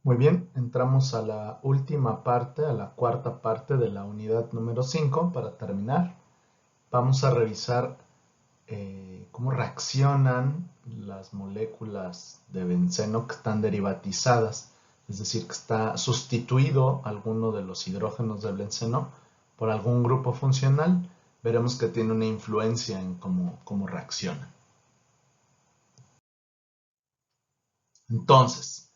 Muy bien, entramos a la última parte, a la cuarta parte de la unidad número 5 para terminar. Vamos a revisar cómo reaccionan las moléculas de benceno que están derivatizadas, es decir, que está sustituido alguno de los hidrógenos del benceno por algún grupo funcional. Veremos que tiene una influencia en cómo reacciona. Entonces,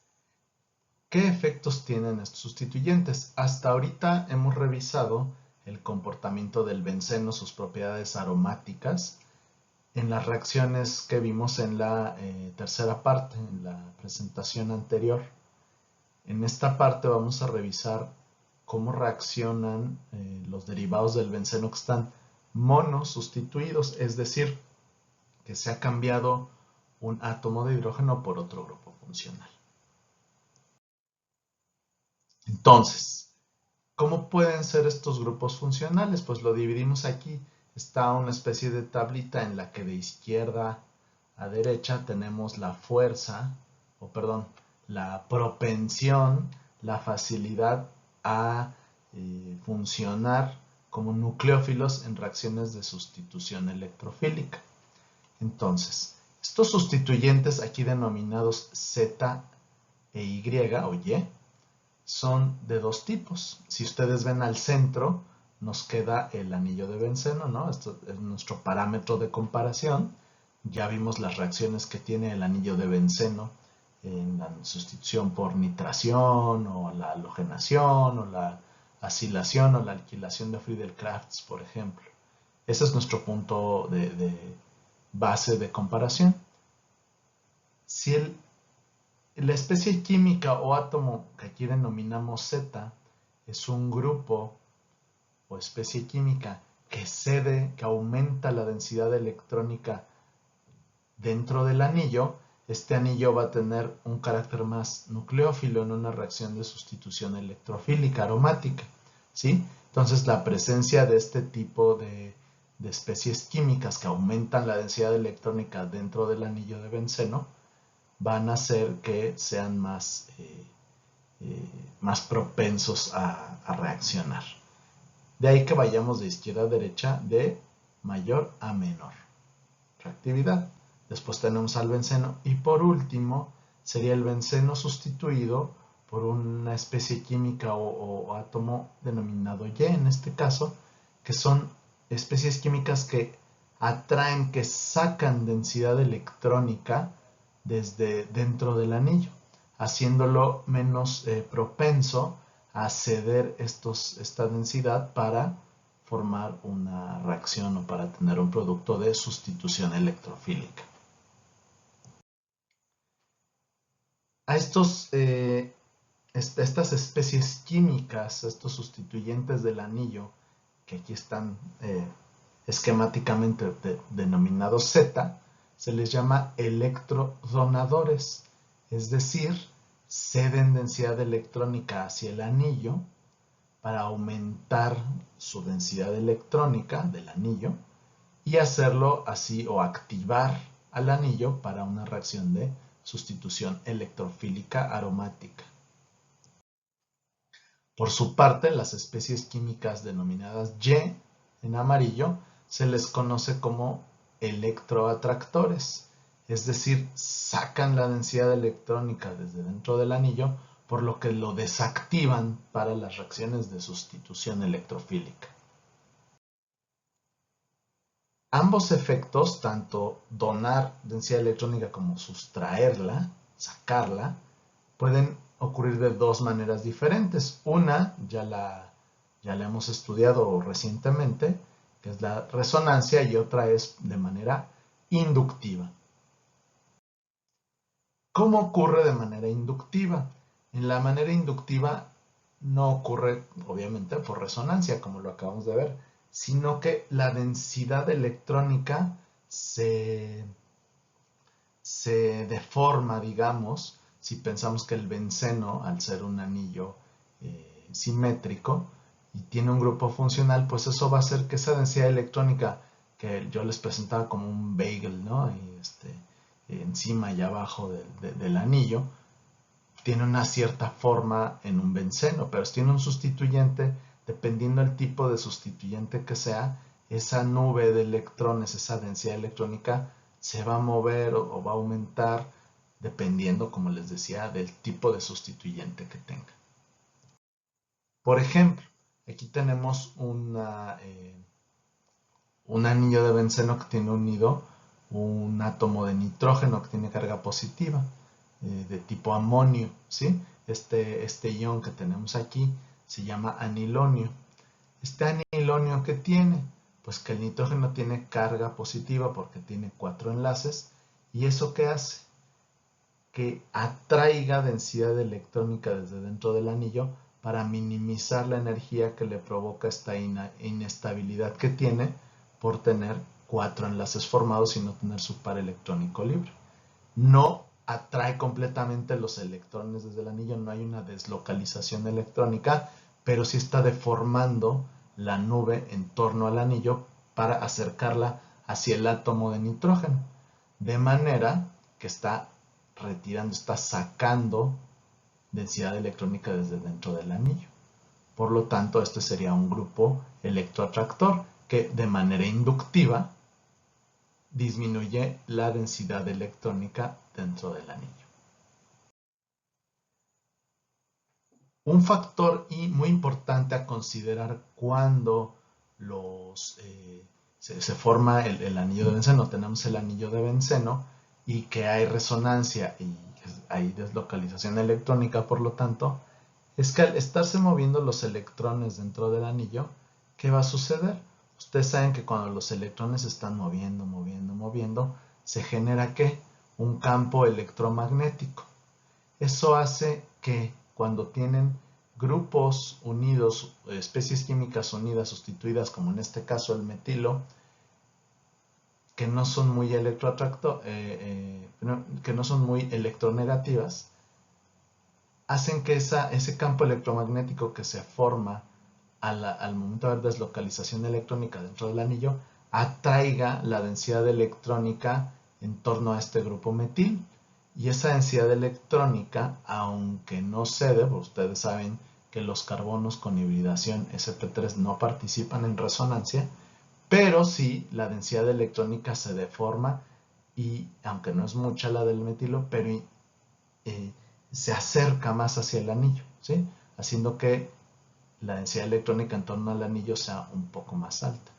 ¿qué efectos tienen estos sustituyentes? Hasta ahorita hemos revisado el comportamiento del benceno, sus propiedades aromáticas, en las reacciones que vimos en la tercera parte, en la presentación anterior. En esta parte vamos a revisar cómo reaccionan los derivados del benceno que están monosustituidos, es decir, que se ha cambiado un átomo de hidrógeno por otro grupo funcional. Entonces, ¿cómo pueden ser estos grupos funcionales? Pues lo dividimos aquí. Está una especie de tablita en la que de izquierda a derecha tenemos la fuerza, la propensión, la facilidad a funcionar como nucleófilos en reacciones de sustitución electrofílica. Entonces, estos sustituyentes aquí denominados Z e Y o Y son de dos tipos. Si ustedes ven al centro, nos queda el anillo de benceno, ¿no? Esto es nuestro parámetro de comparación. Ya vimos las reacciones que tiene el anillo de benceno en la sustitución por nitración, o la halogenación, o la acilación, o la alquilación de Friedel-Crafts, por ejemplo. Ese es nuestro punto de base de comparación. Si la especie química o átomo que aquí denominamos Z es un grupo o especie química que cede, que aumenta la densidad electrónica dentro del anillo, este anillo va a tener un carácter más nucleófilo en una reacción de sustitución electrofílica aromática, ¿sí? Entonces la presencia de este tipo de especies químicas que aumentan la densidad electrónica dentro del anillo de benceno van a hacer que sean más propensos a reaccionar. De ahí que vayamos de izquierda a derecha, de mayor a menor reactividad. Después tenemos al benceno y por último sería el benceno sustituido por una especie química o átomo denominado Y en este caso, que son especies químicas que atraen, que sacan densidad electrónica desde dentro del anillo, haciéndolo menos propenso a ceder esta densidad para formar una reacción o para tener un producto de sustitución electrofílica. A estas especies químicas, estos sustituyentes del anillo, que aquí están esquemáticamente denominados Z, se les llama electrodonadores, es decir, ceden densidad electrónica hacia el anillo para aumentar su densidad electrónica del anillo y hacerlo así o activar al anillo para una reacción de sustitución electrofílica aromática. Por su parte, las especies químicas denominadas Y en amarillo se les conoce como electroatractores, es decir, sacan la densidad electrónica desde dentro del anillo, por lo que lo desactivan para las reacciones de sustitución electrofílica. Ambos efectos, tanto donar densidad electrónica como sustraerla, sacarla, pueden ocurrir de dos maneras diferentes. Una ya la hemos estudiado recientemente, que es la resonancia, y otra es de manera inductiva. ¿Cómo ocurre de manera inductiva? En la manera inductiva no ocurre, obviamente, por resonancia, como lo acabamos de ver, sino que la densidad electrónica se deforma, digamos, si pensamos que el benceno, al ser un anillo simétrico y tiene un grupo funcional, pues eso va a hacer que esa densidad electrónica que yo les presentaba como un bagel, ¿no? Y encima y abajo del anillo, tiene una cierta forma en un benceno, pero si tiene un sustituyente, dependiendo del tipo de sustituyente que sea, esa nube de electrones, esa densidad electrónica, se va a mover o va a aumentar dependiendo, como les decía, del tipo de sustituyente que tenga. Por ejemplo, aquí tenemos un anillo de benceno que tiene unido un átomo de nitrógeno que tiene carga positiva de tipo amonio, ¿sí? Este ion que tenemos aquí se llama anilonio. Este anilonio que tiene, pues que el nitrógeno tiene carga positiva porque tiene 4 enlaces, y eso ¿qué hace? Que atraiga densidad electrónica desde dentro del anillo para minimizar la energía que le provoca esta inestabilidad que tiene por tener 4 enlaces formados y no tener su par electrónico libre. No atrae completamente los electrones desde el anillo, no hay una deslocalización electrónica, pero sí está deformando la nube en torno al anillo para acercarla hacia el átomo de nitrógeno, de manera que está retirando, está sacando densidad electrónica desde dentro del anillo. Por lo tanto, este sería un grupo electroatractor que de manera inductiva disminuye la densidad electrónica dentro del anillo. Un factor muy importante a considerar cuando se forma el anillo de benceno, tenemos el anillo de benceno y que hay resonancia y hay deslocalización electrónica, por lo tanto, es que al estarse moviendo los electrones dentro del anillo, ¿qué va a suceder? Ustedes saben que cuando los electrones se están moviendo, se genera ¿qué? Un campo electromagnético. Eso hace que cuando tienen grupos unidos, especies químicas unidas, sustituidas, como en este caso el metilo, que no son muy que no son muy electronegativas, hacen que ese campo electromagnético que se forma al momento de haber deslocalización electrónica dentro del anillo atraiga la densidad electrónica en torno a este grupo metil. Y esa densidad electrónica, aunque no cede, pues ustedes saben que los carbonos con hibridación sp3 no participan en resonancia, pero sí la densidad electrónica se deforma y, aunque no es mucha la del metilo, pero se acerca más hacia el anillo, ¿sí? Haciendo que la densidad electrónica en torno al anillo sea un poco más alta.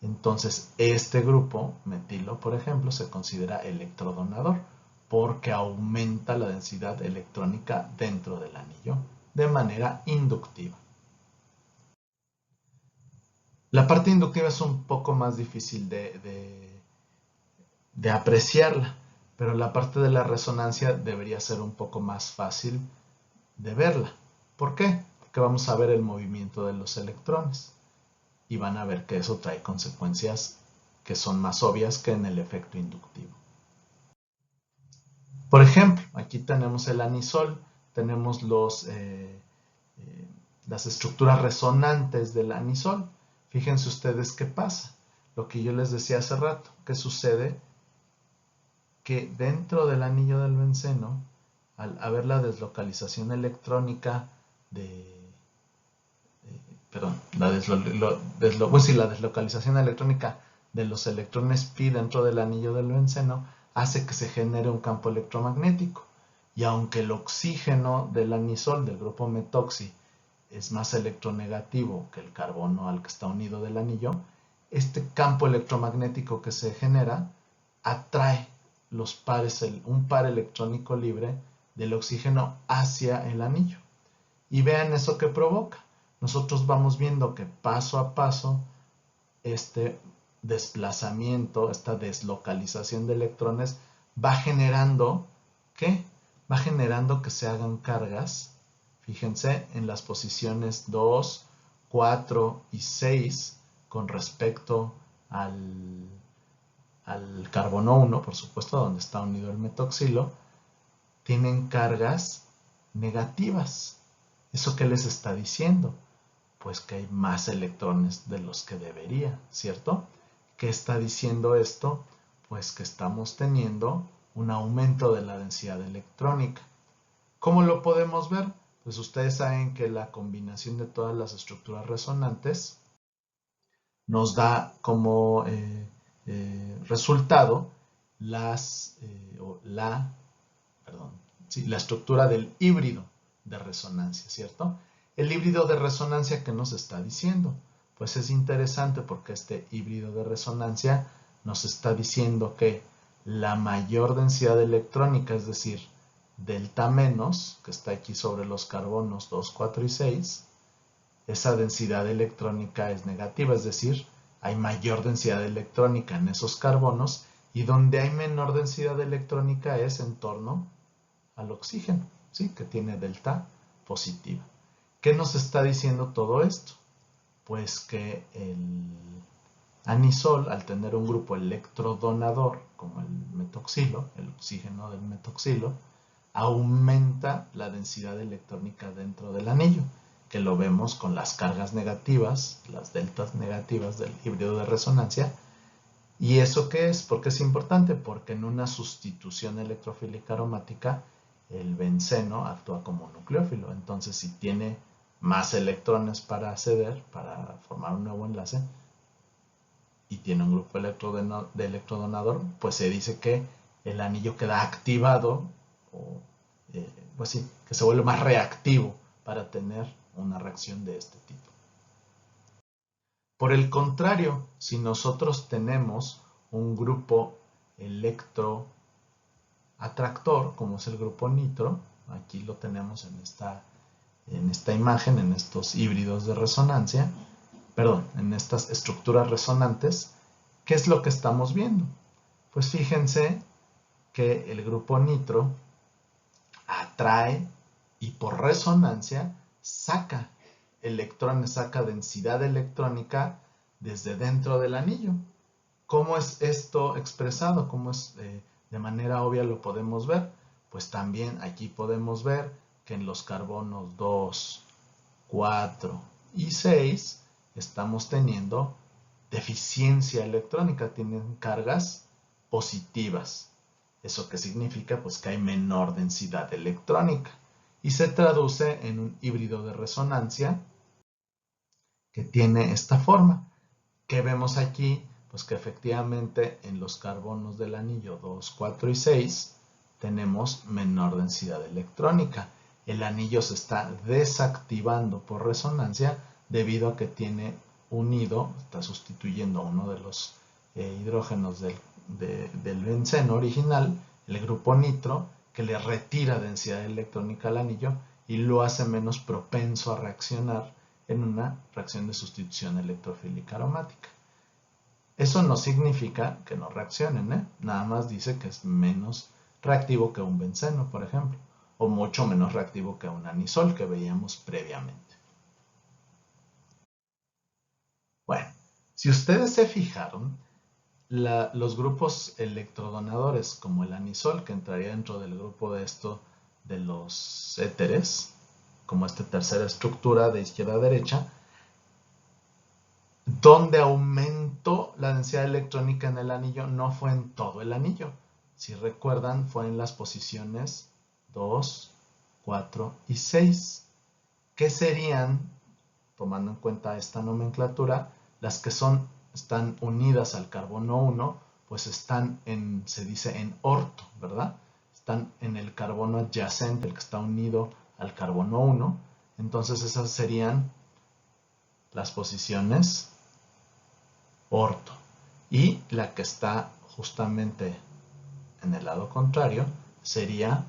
Entonces, este grupo metilo, por ejemplo, se considera electrodonador porque aumenta la densidad electrónica dentro del anillo de manera inductiva. La parte inductiva es un poco más difícil de apreciarla, pero la parte de la resonancia debería ser un poco más fácil de verla. ¿Por qué? Porque vamos a ver el movimiento de los electrones y van a ver que eso trae consecuencias que son más obvias que en el efecto inductivo. Por ejemplo, aquí tenemos el anisol, tenemos las estructuras resonantes del anisol. Fíjense ustedes qué pasa. Lo que yo les decía hace rato, que sucede que dentro del anillo del benceno, al haber la deslocalización electrónica la deslocalización electrónica de los electrones pi dentro del anillo del benceno hace que se genere un campo electromagnético. Y aunque el oxígeno del anisol, del grupo metoxi, es más electronegativo que el carbono al que está unido del anillo, este campo electromagnético que se genera atrae un par electrónico libre del oxígeno hacia el anillo. Y vean eso que provoca. Nosotros vamos viendo que paso a paso este desplazamiento, esta deslocalización de electrones va generando ¿qué? Va generando que se hagan cargas, fíjense, en las posiciones 2, 4 y 6 con respecto al carbono 1, por supuesto, donde está unido el metoxilo, tienen cargas negativas. ¿Eso qué les está diciendo? Pues que hay más electrones de los que debería, ¿cierto? ¿Qué está diciendo esto? Pues que estamos teniendo un aumento de la densidad electrónica. ¿Cómo lo podemos ver? Pues ustedes saben que la combinación de todas las estructuras resonantes nos da como resultado la estructura del híbrido de resonancia, ¿cierto? El híbrido de resonancia, ¿qué nos está diciendo? Pues es interesante porque este híbrido de resonancia nos está diciendo que la mayor densidad electrónica, es decir, delta menos, que está aquí sobre los carbonos 2, 4 y 6, esa densidad electrónica es negativa, es decir, hay mayor densidad electrónica en esos carbonos y donde hay menor densidad electrónica es en torno al oxígeno, ¿sí? Que tiene delta positiva. ¿Qué nos está diciendo todo esto? Pues que el anisol, al tener un grupo electrodonador, como el metoxilo, el oxígeno del metoxilo, aumenta la densidad electrónica dentro del anillo, que lo vemos con las cargas negativas, las deltas negativas del híbrido de resonancia. ¿Y eso qué es? ¿Por qué es importante? Porque en una sustitución electrofílica aromática, el benceno actúa como nucleófilo. Entonces, si tiene más electrones para acceder, para formar un nuevo enlace, y tiene un grupo de electrodonador, pues se dice que el anillo queda activado, o pues sí, que se vuelve más reactivo para tener una reacción de este tipo. Por el contrario, si nosotros tenemos un grupo electroatractor, como es el grupo nitro, aquí lo tenemos en esta imagen, en estos híbridos de resonancia, en estas estructuras resonantes, ¿qué es lo que estamos viendo? Pues fíjense que el grupo nitro atrae y por resonancia saca electrones, saca densidad electrónica desde dentro del anillo. ¿Cómo es esto expresado? ¿Cómo es de manera obvia lo podemos ver? Pues también aquí podemos ver que en los carbonos 2, 4 y 6 estamos teniendo deficiencia electrónica, tienen cargas positivas. ¿Eso qué significa? Pues que hay menor densidad electrónica y se traduce en un híbrido de resonancia que tiene esta forma. ¿Qué vemos aquí? Pues que efectivamente en los carbonos del anillo 2, 4 y 6 tenemos menor densidad electrónica. El anillo se está desactivando por resonancia debido a que tiene unido, está sustituyendo a uno de los hidrógenos del benceno original, el grupo nitro, que le retira densidad electrónica al anillo y lo hace menos propenso a reaccionar en una reacción de sustitución electrofílica aromática. Eso no significa que no reaccionen, nada más dice que es menos reactivo que un benceno, por ejemplo, o mucho menos reactivo que un anisol que veíamos previamente. Bueno, si ustedes se fijaron, los grupos electrodonadores como el anisol, que entraría dentro del grupo de los éteres, como esta tercera estructura de izquierda a derecha, donde aumentó la densidad electrónica en el anillo no fue en todo el anillo. Si recuerdan, fue en las posiciones 2, 4 y 6, que serían, tomando en cuenta esta nomenclatura, las que están unidas al carbono 1, pues están se dice en orto, ¿verdad? Están en el carbono adyacente, el que está unido al carbono 1. Entonces esas serían las posiciones orto. Y la que está justamente en el lado contrario sería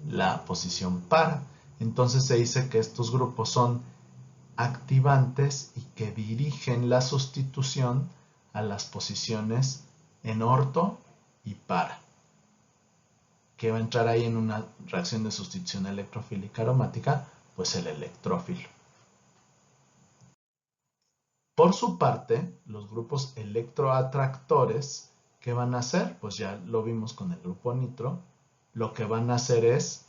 la posición para. Entonces se dice que estos grupos son activantes y que dirigen la sustitución a las posiciones en orto y para. ¿Qué va a entrar ahí en una reacción de sustitución electrofílica aromática? Pues el electrófilo. Por su parte, los grupos electroatractores, ¿qué van a hacer? Pues ya lo vimos con el grupo nitro. Lo que van a hacer es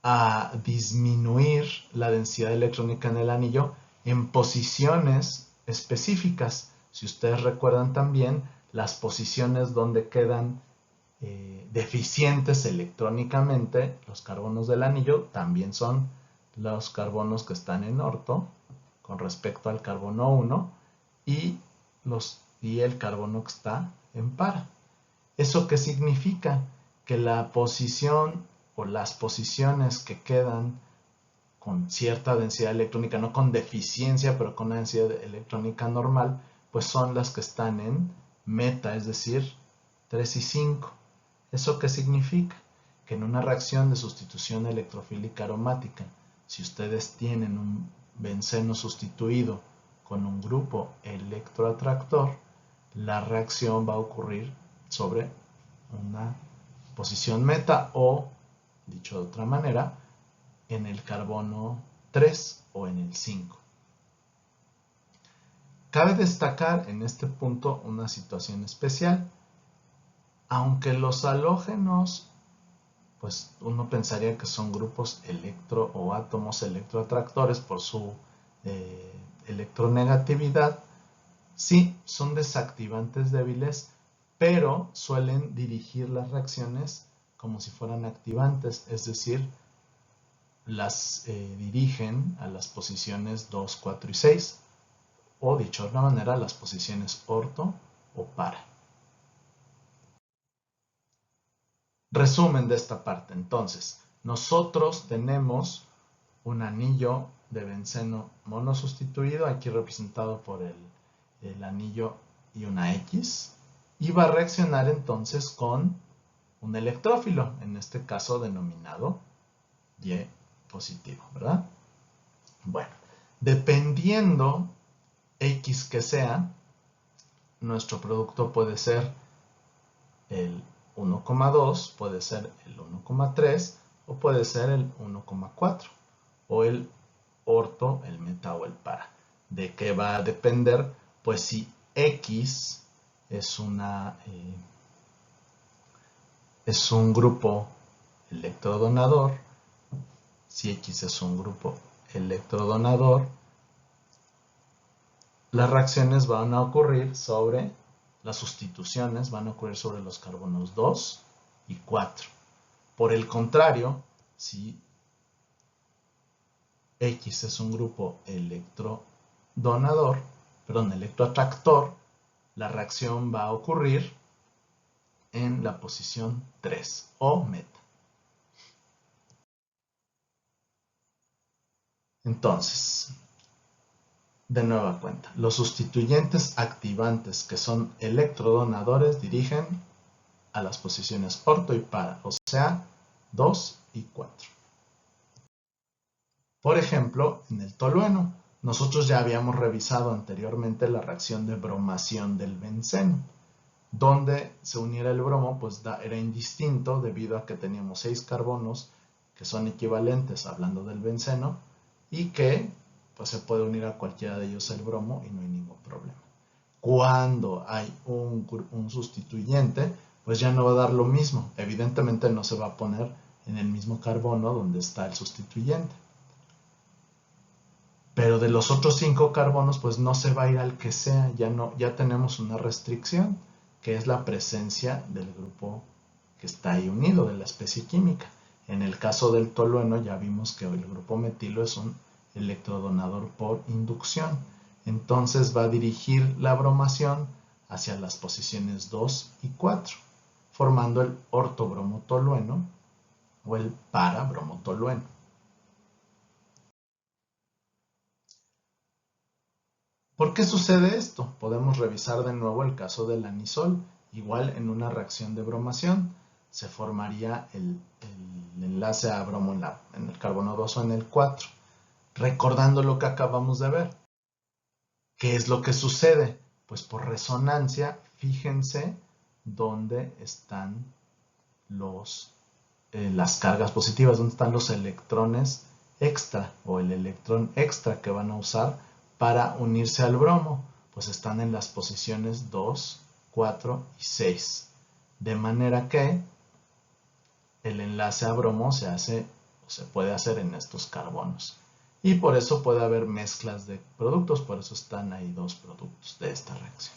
a disminuir la densidad electrónica en el anillo en posiciones específicas. Si ustedes recuerdan también, las posiciones donde quedan deficientes electrónicamente, los carbonos del anillo también son los carbonos que están en orto con respecto al carbono 1 y el carbono que está en para. ¿Eso qué significa? Que la posición o las posiciones que quedan con cierta densidad electrónica, no con deficiencia, pero con una densidad electrónica normal, pues son las que están en meta, es decir, 3 y 5. ¿Eso qué significa? Que en una reacción de sustitución electrofílica aromática, si ustedes tienen un benceno sustituido con un grupo electroatractor, la reacción va a ocurrir sobre una posición meta o, dicho de otra manera, en el carbono 3 o en el 5. Cabe destacar en este punto una situación especial. Aunque los halógenos, pues uno pensaría que son grupos electro o átomos electroatractores por su electronegatividad, sí, son desactivantes débiles, pero suelen dirigir las reacciones como si fueran activantes, es decir, las dirigen a las posiciones 2, 4 y 6, o dicho de otra manera, las posiciones orto o para. Resumen de esta parte, entonces, nosotros tenemos un anillo de benceno monosustituido, aquí representado por el anillo y una X, y va a reaccionar entonces con un electrófilo, en este caso denominado Y positivo, ¿verdad? Bueno, dependiendo X que sea, nuestro producto puede ser el 1,2, puede ser el 1,3 o puede ser el 1,4 o el orto, el meta o el para. ¿De qué va a depender? Pues si X es un grupo electrodonador, si X es un grupo electrodonador, las reacciones van a ocurrir sobre, las sustituciones van a ocurrir sobre los carbonos 2 y 4. Por el contrario, si X es un grupo electroatractor, la reacción va a ocurrir en la posición 3 o meta. Entonces, de nueva cuenta, los sustituyentes activantes que son electrodonadores dirigen a las posiciones orto y para, o sea, 2 y 4. Por ejemplo, en el tolueno, nosotros ya habíamos revisado anteriormente la reacción de bromación del benceno. Donde se uniera el bromo, pues era indistinto debido a que teníamos 6 carbonos que son equivalentes, hablando del benceno, y que pues se puede unir a cualquiera de ellos el bromo y no hay ningún problema. Cuando hay un sustituyente, pues ya no va a dar lo mismo. Evidentemente no se va a poner en el mismo carbono donde está el sustituyente. Pero de los otros 5 carbonos, pues no se va a ir al que sea, ya tenemos una restricción, que es la presencia del grupo que está ahí unido, de la especie química. En el caso del tolueno ya vimos que el grupo metilo es un electrodonador por inducción. Entonces va a dirigir la bromación hacia las posiciones 2 y 4, formando el ortobromotolueno o el parabromotolueno. ¿Por qué sucede esto? Podemos revisar de nuevo el caso del anisol. Igual en una reacción de bromación se formaría el enlace a bromo en el carbono 2 o en el 4. Recordando lo que acabamos de ver. ¿Qué es lo que sucede? Pues por resonancia, fíjense dónde están las cargas positivas, dónde están los electrones extra o el electrón extra que van a usar para unirse al bromo, pues están en las posiciones 2, 4 y 6. De manera que el enlace a bromo se puede hacer en estos carbonos. Y por eso puede haber mezclas de productos, por eso están ahí 2 productos de esta reacción.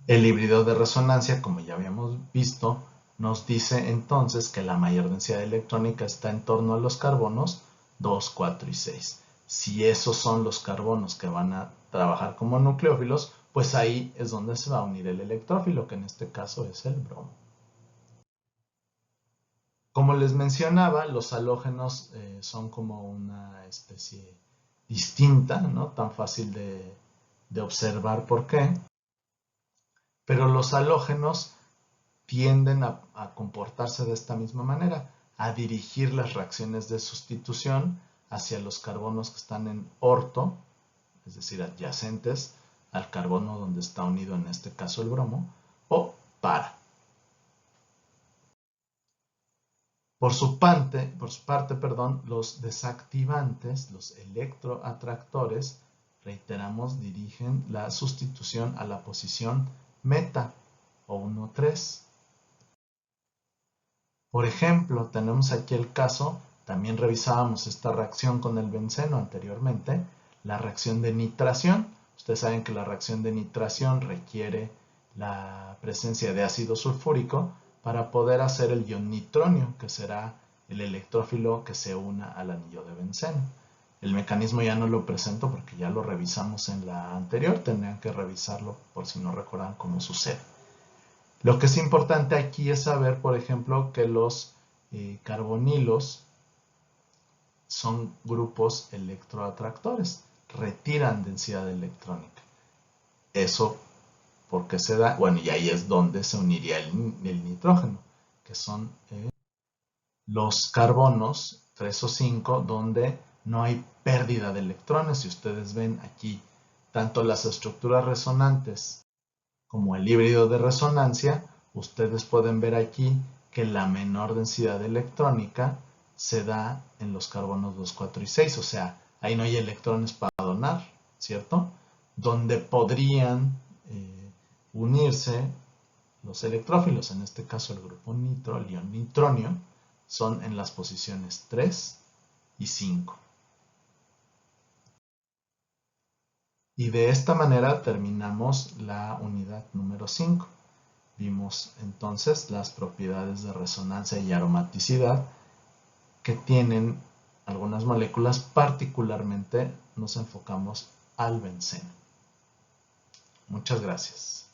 El híbrido de resonancia, como ya habíamos visto, nos dice entonces que la mayor densidad electrónica está en torno a los carbonos 2, 4 y 6. Si esos son los carbonos que van a trabajar como nucleófilos, pues ahí es donde se va a unir el electrófilo, que en este caso es el bromo. Como les mencionaba, los halógenos son como una especie distinta, no tan fácil de observar por qué, pero los halógenos tienden a comportarse de esta misma manera, a dirigir las reacciones de sustitución hacia los carbonos que están en orto, es decir, adyacentes al carbono donde está unido en este caso el bromo, o para. Por su parte, los desactivantes, los electroatractores, reiteramos, dirigen la sustitución a la posición meta o 1,3. Por ejemplo, tenemos aquí el caso, también revisábamos esta reacción con el benceno anteriormente, la reacción de nitración. Ustedes saben que la reacción de nitración requiere la presencia de ácido sulfúrico para poder hacer el ion nitronio, que será el electrófilo que se una al anillo de benceno. El mecanismo ya no lo presento porque ya lo revisamos en la anterior, tendrían que revisarlo por si no recuerdan cómo sucede. Lo que es importante aquí es saber, por ejemplo, que los carbonilos son grupos electroatractores, retiran densidad electrónica. Eso porque se da, bueno, y ahí es donde se uniría el nitrógeno, que son los carbonos 3 o 5, donde no hay pérdida de electrones. Si ustedes ven aquí, tanto las estructuras resonantes como el híbrido de resonancia, ustedes pueden ver aquí que la menor densidad electrónica se da en los carbonos 2, 4 y 6, o sea, ahí no hay electrones para donar, ¿cierto? Donde podrían unirse los electrófilos, en este caso el grupo nitro, el ion nitronio, son en las posiciones 3 y 5. Y de esta manera terminamos la unidad número 5. Vimos entonces las propiedades de resonancia y aromaticidad que tienen algunas moléculas, particularmente nos enfocamos al benceno. Muchas gracias.